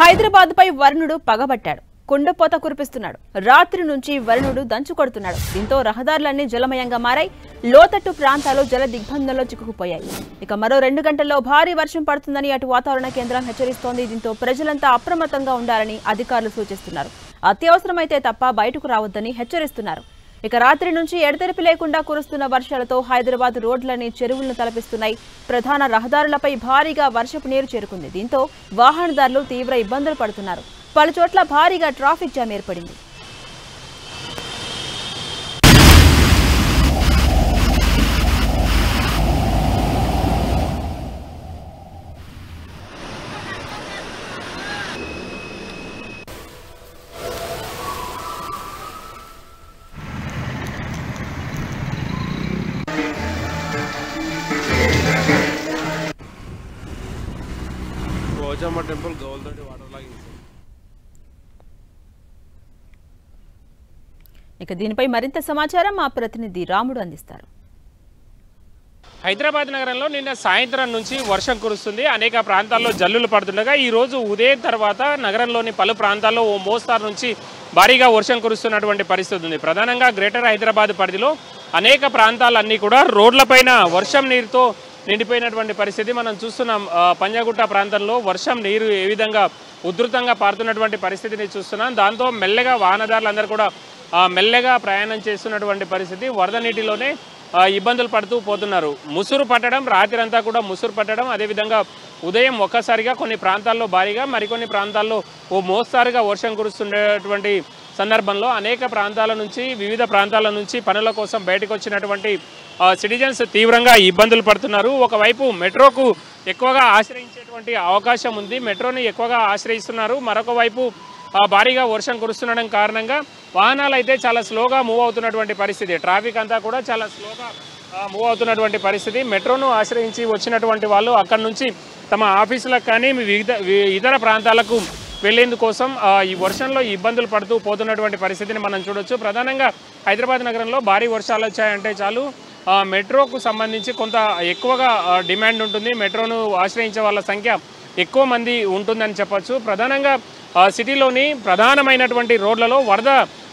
హైదరాబాద్ పై వరుణుడు పగబట్టాడు. కుండపోత కురిపిస్తున్నాడు. రాత్రి నుంచి వరుణుడు దంచు కొడుతున్నాడు. దీంతో రహదారులన్నీ జలమయంగా మారాయి. లోతట్టు ప్రాంతాలు జల దిగ్బంధంలో చిక్కుకుపోయాయి. ఇక మరో 2 గంటల్లో భారీ వర్షం పడుతుందని అటు వాతావరణ కేంద్రం హెచ్చరిస్తోంది. దీంతో ప్రజలంతా అప్రమత్తంగా ఉండాలని అధికారులు సూచిస్తున్నారు. అత్యవసరమైతే తప్ప బయటకు రావద్దని హెచ్చరిస్తున్నారు. ఇక రాత్రి నుంచి ఎడతెరిపి లేకుండా కురుస్తున్న వర్షాలతో హైదరాబాద్ రోడ్లని చెరువులను తలపిస్తున్నాయి. ప్రధాన రహదారులపై భారీగా వర్షపు నీరు చేరుకుంది. దీంతో వాహనదారులు తీవ్ర ఇబ్బందులు పడుతున్నారు. పలుచోట్ల భారీగా ట్రాఫిక్ జామ్ ఏర్పడింది. టెంపుల్ గోల్దొడ్డి వాటర్ లాగింగ్. ఇక దీనిపై మరింత సమాచారం మా ప్రతినిధి రాముడు అందిస్తారు. హైదరాబాద్ నగరంలో నిన్న సాయంత్రం నుంచి వర్షం కురుస్తుంది. అనేక ప్రాంతాల్లో జల్లులు పడుతుండగా ఈ రోజు ఉదయం తర్వాత నగరంలోని పలు ప్రాంతాల్లో ఓ మోస్తారు నుంచి భారీగా వర్షం కురుస్తున్నటువంటి పరిస్థితి ఉంది. ప్రధానంగా గ్రేటర్ హైదరాబాద్ పరిధిలో అనేక ప్రాంతాలన్నీ కూడా రోడ్లపైన వర్షం నీరుతో నిండిపోయినటువంటి పరిస్థితి మనం చూస్తున్నాం. పంజాగుట్ట ప్రాంతంలో వర్షం నీరు ఏ విధంగా ఉధృతంగా పారుతున్నటువంటి పరిస్థితిని చూస్తున్నాం. దాంతో మెల్లగా వాహనదారులందరూ కూడా మెల్లగా ప్రయాణం చేస్తున్నటువంటి పరిస్థితి. వరద నీటిలోనే ఇబ్బందులు పడుతూ పోతున్నారు. ముసురు పట్టడం, రాత్రి అంతా కూడా ముసురు పట్టడం, అదేవిధంగా ఉదయం ఒక్కసారిగా కొన్ని ప్రాంతాల్లో భారీగా, మరికొన్ని ప్రాంతాల్లో ఓ మోస్తారుగా వర్షం కురుస్తున్నటువంటి సందర్భంలో అనేక ప్రాంతాల నుంచి, వివిధ ప్రాంతాల నుంచి పనుల కోసం బయటకు వచ్చినటువంటి సిటిజన్స్ తీవ్రంగా ఇబ్బందులు పడుతున్నారు. ఒకవైపు మెట్రోకు ఎక్కువగా ఆశ్రయించేటువంటి అవకాశం ఉంది. మెట్రోని ఎక్కువగా ఆశ్రయిస్తున్నారు. మరొక వైపు భారీగా వర్షం కురుస్తుండడం కారణంగా వాహనాలు అయితే చాలా స్లోగా మూవ్ అవుతున్నటువంటి పరిస్థితి. ట్రాఫిక్ అంతా కూడా చాలా స్లోగా మూవ్ అవుతున్నటువంటి పరిస్థితి. మెట్రోను ఆశ్రయించి వచ్చినటువంటి వాళ్ళు అక్కడి నుంచి తమ ఆఫీసులకు కానీ ఇతర ప్రాంతాలకు వెళ్లేందుకోసం ఈ వర్షంలో ఇబ్బందులు పడుతూ పోతున్నటువంటి పరిస్థితిని మనం చూడొచ్చు. ప్రధానంగా హైదరాబాద్ నగరంలో భారీ వర్షాలు వచ్చాయంటే చాలు మెట్రోకు సంబంధించి కొంత ఎక్కువగా డిమాండ్ ఉంటుంది. మెట్రోను ఆశ్రయించే వాళ్ళ సంఖ్య ఎక్కువ మంది ఉంటుందని చెప్పొచ్చు. ప్రధానంగా సిటీలోని ప్రధానమైనటువంటి రోడ్లలో వరద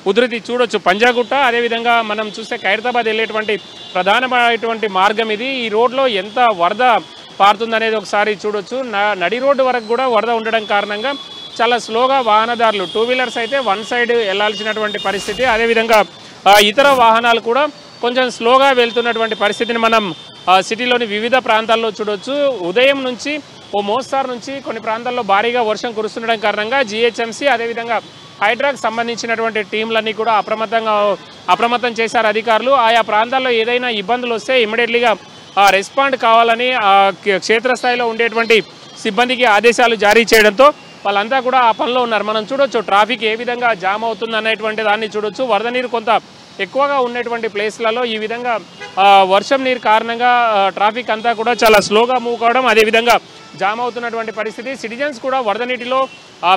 ఉధృతి చూడొచ్చు. పంజాగుట్ట, అదేవిధంగా మనం చూస్తే ఖైరతాబాద్ వెళ్ళేటువంటి ప్రధానమైనటువంటి మార్గం ఇది. ఈ రోడ్లో ఎంత వరద పారుతుందనేది ఒకసారి చూడొచ్చు. నడి రోడ్డు వరకు కూడా వరద ఉండడం కారణంగా చాలా స్లోగా వాహనదారులు, 2 వీలర్స్ అయితే వన్ సైడ్ వెళ్లాల్సినటువంటి పరిస్థితి. అదేవిధంగా ఇతర వాహనాలు కూడా కొంచెం స్లోగా వెళ్తున్నటువంటి పరిస్థితిని మనం సిటీలోని వివిధ ప్రాంతాల్లో చూడొచ్చు. ఉదయం నుంచి ఓ మోస్తారు నుంచి కొన్ని ప్రాంతాల్లో భారీగా వర్షం కురుస్తుండడం కారణంగా GHMC అదేవిధంగా హైడ్రాకు సంబంధించినటువంటి టీంలన్నీ కూడా అప్రమత్తం చేశారు అధికారులు. ఆయా ప్రాంతాల్లో ఏదైనా ఇబ్బందులు వస్తే ఇమ్మీడియట్లీగా రెస్పాండ్ కావాలని క్షేత్రస్థాయిలో ఉండేటువంటి సిబ్బందికి ఆదేశాలు జారీ చేయడంతో వాళ్ళంతా కూడా ఆ పనిలో ఉన్నారు. మనం చూడొచ్చు ట్రాఫిక్ ఏ విధంగా జామ్ అవుతుంది అనేటువంటి దాన్ని చూడొచ్చు. వరద నీరు కొంత ఎక్కువగా ఉన్నటువంటి ప్లేస్లలో ఈ విధంగా వర్షం నీరు కారణంగా ట్రాఫిక్ అంతా కూడా చాలా స్లోగా మూవ్ కావడం, అదేవిధంగా జామ్ అవుతున్నటువంటి పరిస్థితి. సిటిజన్స్ కూడా వరద నీటిలో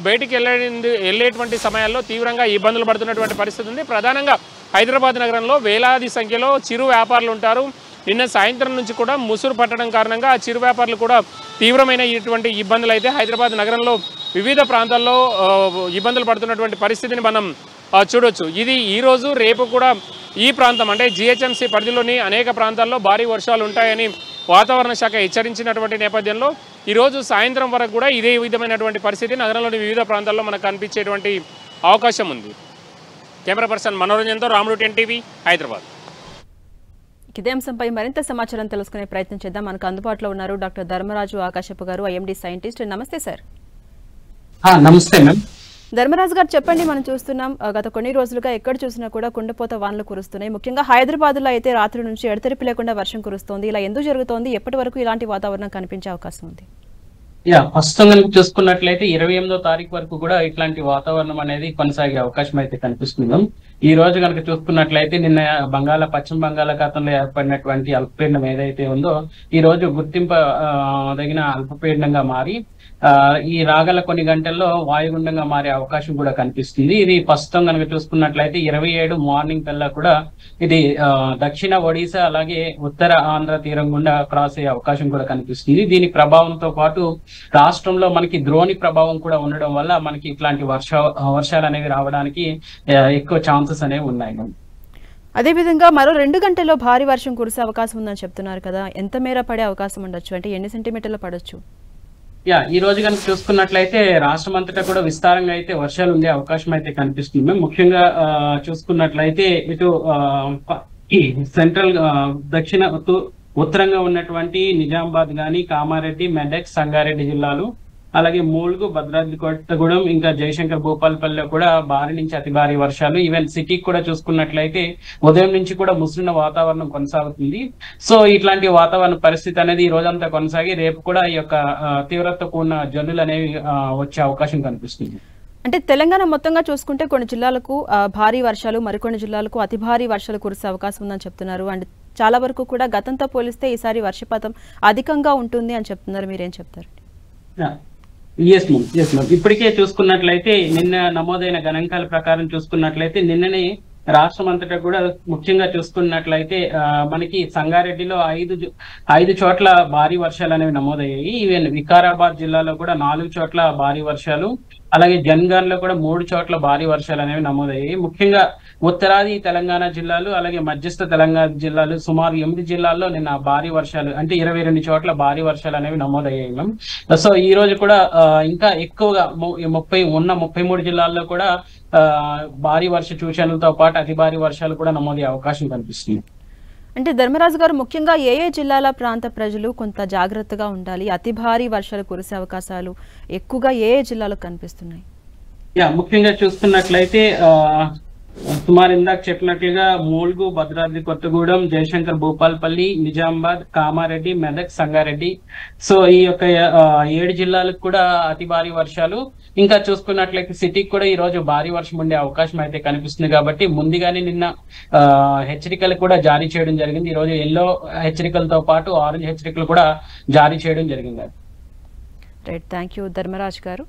బయటికి వెళ్ళేటువంటి సమయాల్లో తీవ్రంగా ఇబ్బందులు పడుతున్నటువంటి పరిస్థితి ఉంది. ప్రధానంగా హైదరాబాద్ నగరంలో వేలాది సంఖ్యలో చిరు వ్యాపారులు ఉంటారు. నిన్న సాయంత్రం నుంచి కూడా ముసురు పట్టడం కారణంగా ఆ చిరు వ్యాపారులు కూడా తీవ్రమైన ఇటువంటి ఇబ్బందులు అయితే హైదరాబాద్ నగరంలో వివిధ ప్రాంతాల్లో ఇబ్బందులు పడుతున్నటువంటి పరిస్థితిని మనం చూడొచ్చు. ఇది ఈరోజు రేపు కూడా ఈ ప్రాంతం అంటే GHMC పరిధిలోని అనేక ప్రాంతాల్లో భారీ వర్షాలు ఉంటాయని వాతావరణ శాఖ హెచ్చరించినటువంటి నేపథ్యంలో ఈరోజు సాయంత్రం వరకు కూడా ఇదే విధమైనటువంటి పరిస్థితి నగరంలోని వివిధ ప్రాంతాల్లో మనకు కనిపించేటువంటి అవకాశం ఉంది. కెమెరా పర్సన్ మనోరంజన్తో రాముడు, 10 టీవీ, హైదరాబాద్. ఇదే అంశంపై మరింత సమాచారం తెలుసుకునే ప్రయత్నం చేద్దాం. మనకు అందుబాటులో ఉన్నారు డాక్టర్ ధర్మరాజు ఆకాశపు గారు, IMD సైంటిస్ట్. నమస్తే సార్. నమస్తే మ్యామ్. ధర్మరాజు గారు చెప్పండి, మనం చూస్తున్నాం గత కొన్ని రోజులుగా ఎక్కడ చూసినా కూడా కుండపోత వానలు కురుస్తున్నాయి. ముఖ్యంగా హైదరాబాద్ లో అయితే రాత్రి నుంచి ఎడతెరిపి లేకుండా వర్షం కురుస్తోంది. ఇలా ఎందుకు జరుగుతోంది? ఎప్పటి వరకు ఇలాంటి వాతావరణం కనిపించే అవకాశం ఉంది? ప్రస్తుతం కనుక చూసుకున్నట్లయితే 28వ తారీఖు వరకు కూడా ఇట్లాంటి వాతావరణం అనేది కొనసాగే అవకాశం అయితే కనిపిస్తుంది. ఈ రోజు కనుక చూసుకున్నట్లయితే నిన్న పశ్చిమ బంగాళాఖాతంలో ఏర్పడినటువంటి అల్పపీడనం ఏదైతే ఉందో ఈ రోజు గుర్తింపదగిన అల్పపీడనంగా మారి ఈ రాగల కొన్ని గంటల్లో వాయుగుండంగా మారే అవకాశం కూడా కనిపిస్తుంది. ఇది ప్రస్తుతం కనుక చూసుకున్నట్లయితే 27 మార్నింగ్ కల్లా కూడా ఇది దక్షిణ ఒడిశా అలాగే ఉత్తర ఆంధ్ర తీరం గుండా క్రాస్ అయ్యే అవకాశం కూడా కనిపిస్తుంది. దీని ప్రభావంతో పాటు రాష్ట్రంలో మనకి ద్రోణి ప్రభావం కూడా ఉండడం వల్ల మనకి ఇట్లాంటి వర్షాలు అనేవి రావడానికి ఎక్కువ ఛాన్సెస్ అనేవి ఉన్నాయి. అదేవిధంగా మరో 2 గంటల్లో భారీ వర్షం కురిసే అవకాశం ఉందని చెప్తున్నారు కదా, ఎంత మేర పడే అవకాశం ఉండొచ్చు, అంటే ఎన్ని సెంటీమీటర్లు పడొచ్చు? ఈ రోజు కనుక చూసుకున్నట్లయితే రాష్ట్రం అంతటా కూడా విస్తారంగా అయితే వర్షాలు ఉండే అవకాశం అయితే కనిపిస్తుంది. ముఖ్యంగా చూసుకున్నట్లయితే ఇటు సెంట్రల్ దక్షిణ ఉత్తరంగా ఉన్నటువంటి నిజామాబాద్ గాని, కామారెడ్డి, మెదక్, సంగారెడ్డి జిల్లాలు, అలాగే మూలుగు, భద్రాద్రి కొత్తగూడెం, ఇంకా జయశంకర్ భూపాలపల్లిలో కూడా భారీ నుంచి అతి భారీ వర్షాలు. ఈవెన్ సిటీకి కూడా చూసుకున్నట్లయితే ఉదయం నుంచి కూడా ముసిరిన వాతావరణం కొనసాగుతుంది. సో ఇట్లాంటి వాతావరణ పరిస్థితి అనేది ఈ రోజంతా కొనసాగి రేపు కూడా ఈ యొక్క తీవ్రత కూడిన జల్లులు అనేవి వచ్చే అవకాశం కనిపిస్తుంది. అంటే తెలంగాణ మొత్తంగా చూసుకుంటే కొన్ని జిల్లాలకు భారీ వర్షాలు, మరికొన్ని జిల్లాలకు అతి భారీ వర్షాలు కురిసే అవకాశం ఉందని చెప్తున్నారు. అండ్ చాలా వరకు కూడా గతంతో పోలిస్తే ఈసారి వర్షపాతం అధికంగా ఉంటుంది అని చెప్తున్నారు. మీరేం చెప్తారు? Yes ma'am. ఇప్పటికే చూసుకున్నట్లయితే నిన్న నమోదైన గణాంకాల ప్రకారం చూసుకున్నట్లయితే నిన్ననే రాష్ట్రం అంతటా కూడా ముఖ్యంగా చూసుకున్నట్లయితే మనకి సంగారెడ్డిలో 5 చోట్ల భారీ వర్షాలు అనేవి నమోదయ్యాయి. ఈవెన్ వికారాబాద్ జిల్లాలో కూడా 4 చోట్ల భారీ వర్షాలు, అలాగే జన్గాన్ లో కూడా 3 చోట్ల భారీ వర్షాలు అనేవి నమోదయ్యాయి. ముఖ్యంగా ఉత్తరాది తెలంగాణ జిల్లాలు అలాగే మధ్యస్థ తెలంగాణ జిల్లాలు సుమారు 8 జిల్లాల్లో నిన్న భారీ వర్షాలు అంటే 22 చోట్ల భారీ వర్షాలు అనేవి నమోదయ్యాయి మ్యామ్. సో ఈ రోజు కూడా ఇంకా ఎక్కువగా 33 జిల్లాల్లో కూడా భారీ వర్ష సూచనలతో పాటు అతి భారీ వర్షాలు కూడా నమోదయ్యే అవకాశం కనిపిస్తుంది. అంటే ధర్మరాజు గారు, ముఖ్యంగా ఏ జిల్లాల ప్రాంత ప్రజలు కొంత జాగ్రత్తగా ఉండాలి? అతి భారీ వర్షాలు కురిసే అవకాశాలు ఎక్కువగా ఏ జిల్లాలో కనిపిస్తున్నాయి? ముఖ్యంగా చూసుకున్నట్లయితే సుమారు ఇందాక చెప్పినట్లుగా మూలుగు, భద్రాద్రి కొత్తగూడెం, జయశంకర్ భూపాలపల్లి, నిజామాబాద్, కామారెడ్డి, మెదక్, సంగారెడ్డి, సో ఈ యొక్క 7 జిల్లాలకు కూడా అతి భారీ వర్షాలు. ఇంకా చూసుకున్నట్లయితే సిటీకి కూడా ఈ రోజు భారీ వర్షం ఉండే అవకాశం అయితే కనిపిస్తుంది. కాబట్టి ముందుగానే నిన్న హెచ్చరికలు కూడా జారీ చేయడం జరిగింది. ఈ రోజు ఎల్లో హెచ్చరికలతో పాటు ఆరెంజ్ హెచ్చరికలు కూడా జారీ చేయడం జరిగింది. రైట్, థ్యాంక్ యూ ధర్మరాజ్ గారు.